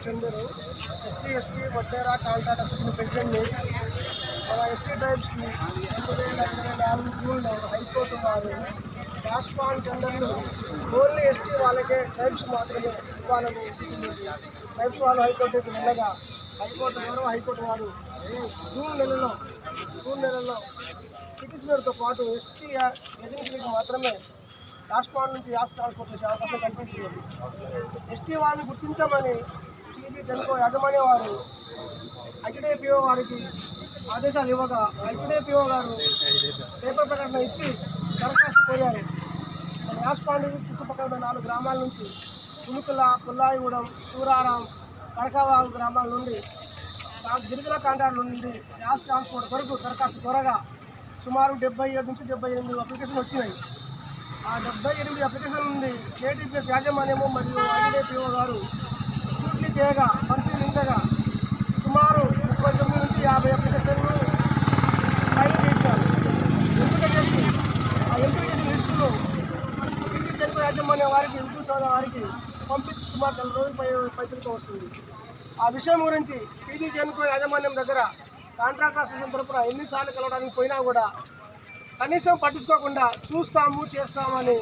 చందరు, SC ST Vaddera contract association ప్రెసిడెంట్ని. మన ST ట్రైబ్స్కి 2024 జూన్లో హైకోర్టు వారు క్యాష్ పాన్ టెండర్లు ఓన్లీ ఎస్టీ వాళ్ళకే, ట్రైబ్స్ మాత్రమే ఇవ్వాలని ట్రైబ్స్ వాళ్ళు హైకోర్టుకి వెళ్ళగా హైకోర్టు వారు జూన్ నెలలో పిటిషనర్తో పాటు ఎస్టీ ఏజెన్సీలకు మాత్రమే క్యాష్ పాన్ నుంచి యాస్ ట్రాన్స్పోర్ట్ చేసే అవకాశం కల్పించింది. ఎస్టీ వారిని గుర్తించమని టీజీ జెన్కో యాజమాన్య వారు ఐటీడీపీఓ వారికి ఆదేశాలు ఇవ్వగా ఐటీడీపీఓ గారు పేపర్ ప్రకటన ఇచ్చి దరఖాస్తు కోరారు. యాష్ పాండ్ చుట్టుపక్కల 4 గ్రామాల నుంచి పులుకుల, పుల్లాయిగూడెం, సూరారం, కడకవాగు గ్రామాల నుండి గిరిజన కాంట్రాక్టుల నుండి యాష్ ట్రాన్స్పోర్ట్ వరకు దరఖాస్తు కోరగా సుమారు 77 నుంచి 78 అప్లికేషన్ వచ్చినాయి. ఆ 78 అప్లికేషన్ నుండి కేటీపీఎస్ యాజమాన్యము మరియు ఐటీడీపీఓ గారు స్క్రూటినీ చేయగా, పరిశీలించగా సుమారు 39 నుంచి 50 అప్లికేషన్లు ఫైల్ చేశారు. ఎంపిక చేసిన లిస్టులో టీజీ జెన్కో యాజమాన్యం వారికి, హిందూ సోదరు వారికి పంపించి సుమారు 40 రోజులు పైసలతో వస్తుంది. ఆ విషయం గురించి టీజీ జెన్కో యాజమాన్యం దగ్గర కాంట్రాక్ట్ అసోసియేషన్ తరఫున ఎన్నిసార్లు కలవడానికి పోయినా కూడా కనీసం పట్టించుకోకుండా చూస్తాము చేస్తామని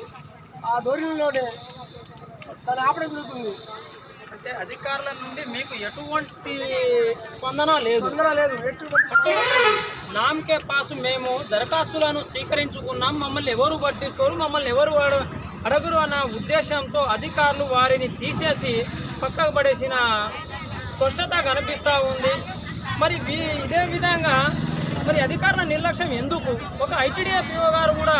ఆ ధోరణిలోనే దాన్ని ఆపడం జరుగుతుంది. అంటే అధికారుల నుండి మీకు ఎటువంటి స్పందన లేదు. నామకే పాసు మేము దరఖాస్తులను స్వీకరించుకున్నాం, మమ్మల్ని ఎవరు పట్టించుకోరు, మమ్మల్ని ఎవరు అడగరు అన్న ఉద్దేశంతో అధికారులు వారిని తీసేసి పక్కకు పడేసిన స్పష్టత కనిపిస్తూ ఉంది. మరి ఇదే విధంగా మరి అధికారుల నిర్లక్ష్యం ఎందుకు? ఒక ఐటీడీపీఓ గారు కూడా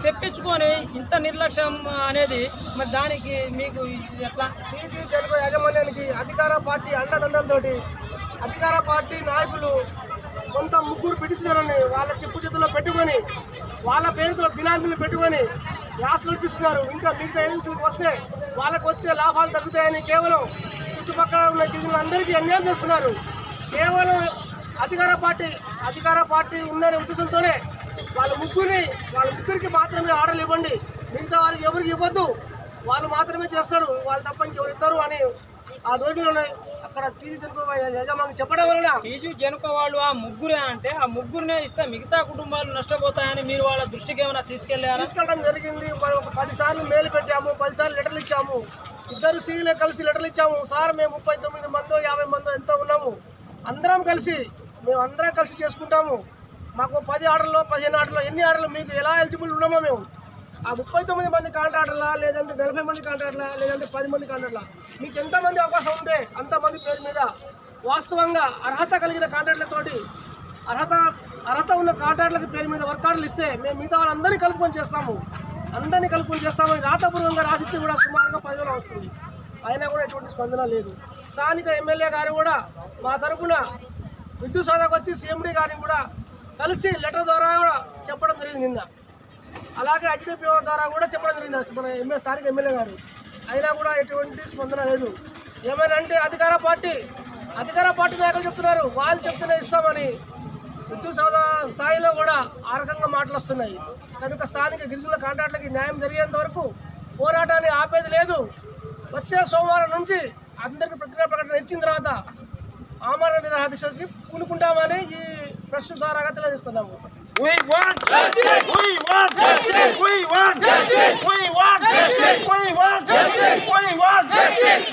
తెప్పించుకొని ఇంత నిర్లక్ష్యం అనేది, మరి దానికి మీకు ఎట్లా? టీజీ జెన్కో యాజమాన్యానికి అధికార పార్టీ అండదండలతోటి అధికార పార్టీ నాయకులు కొంత ముగ్గురు పిటిషనర్లని వాళ్ళ చెప్పు చేతుల్లో పెట్టుకొని వాళ్ళ పేరుతో బినామీలు పెట్టుకొని యాసలు ఇప్పిస్తున్నారు. ఇంకా మిగతా ఏజెన్సీలకు వస్తే వాళ్ళకు వచ్చే లాభాలు తగ్గుతాయని కేవలం చుట్టుపక్కల ఉన్న గిరిజనులందరికీ అన్యాయం చేస్తున్నారు. కేవలం అధికార పార్టీ ఉందనే ఉద్దేశంతోనే వాళ్ళ ముగ్గురికి మాత్రమే ఆర్డర్లు ఇవ్వండి, మిగతా వాళ్ళకి ఎవరికి ఇవ్వద్దు, వాళ్ళు మాత్రమే చేస్తారు, వాళ్ళు తప్ప ఇంకెవరు ఇస్తారు అని ఆ ధోరణిలోనే అక్కడ టీజీ జెన్కో యజమాని చెప్పడం వలన టీజీ జెన్కో వాళ్ళు ఆ ముగ్గురే అంటే ఆ ముగ్గురునే ఇస్తే మిగతా కుటుంబాలు నష్టపోతాయని మీరు వాళ్ళ దృష్టికి ఏమైనా తీసుకెళ్ళడం జరిగింది. మనం ఒక 10 సార్లు మెయిల్ పెట్టాము, 10 సార్లు లెటర్లు ఇచ్చాము, ఇద్దరు సీలే కలిసి లెటర్లు ఇచ్చాము. సార్ మేము 39 మందో 50 మందో ఎంతో ఉన్నాము, మేము అందరం కలిసి చేసుకుంటాము, మాకు 10 ఆర్డర్లో 15 ఆర్డర్లో ఎన్ని ఆర్డర్లు మీకు ఎలా ఎలిజిబుల్ ఉన్నామో మేము ఆ 39 మంది కాంట్రాక్టర్లా, లేదంటే 40 మంది కాంట్రాక్టర్లా, లేదంటే 10 మంది కాంట్రాక్టర్లా, మీకు ఎంతమంది అవకాశం ఉంటే అంతమంది పేరు మీద వాస్తవంగా అర్హత కలిగిన కాంట్రాక్టులతోటి అర్హత ఉన్న కాంట్రాక్టులకి పేరు మీద వర్క్ ఆర్డర్లు ఇస్తే మేము మిగతా వాళ్ళందరినీ కలుపుకొని చేస్తామని రాతపూర్వంగా రాసిచ్చి కూడా సుమారుగా 10 రోజులు వస్తుంది. అయినా కూడా ఎటువంటి స్పందన లేదు. స్థానిక ఎమ్మెల్యే గారు కూడా మా తరఫున విద్యుత్ సోదాకు వచ్చి సీఎండీ గారిని కూడా కలిసి లెటర్ ద్వారా కూడా చెప్పడం జరిగింది నిన్న. అలాగే ఐటీడీపీఓ ద్వారా కూడా చెప్పడం జరిగింది మన స్థానిక ఎమ్మెల్యే గారు. అయినా కూడా ఎటువంటి స్పందన లేదు. ఏమైనా అంటే అధికార పార్టీ నాయకులు చెప్తున్నారు, వాళ్ళు చెప్తూనే ఇస్తామని. విద్యుత్ సోదా స్థాయిలో కూడా ఆ రకంగా మాటలు వస్తున్నాయి. కనుక స్థానిక గిరిజనుల కాంట్రాక్టులకి న్యాయం జరిగేంత వరకు పోరాటాన్ని ఆపేది లేదు. వచ్చే సోమవారం నుంచి అందరికీ ప్రకటన ఇచ్చిన తర్వాత ఆమరణ నిరాహార దీక్షకి పూనుకుంటామని ఈ ప్రెస్ ద్వారా తెలియజేస్తున్నాము. We want justice! We want justice! We want justice! We want justice! We want justice! We want justice!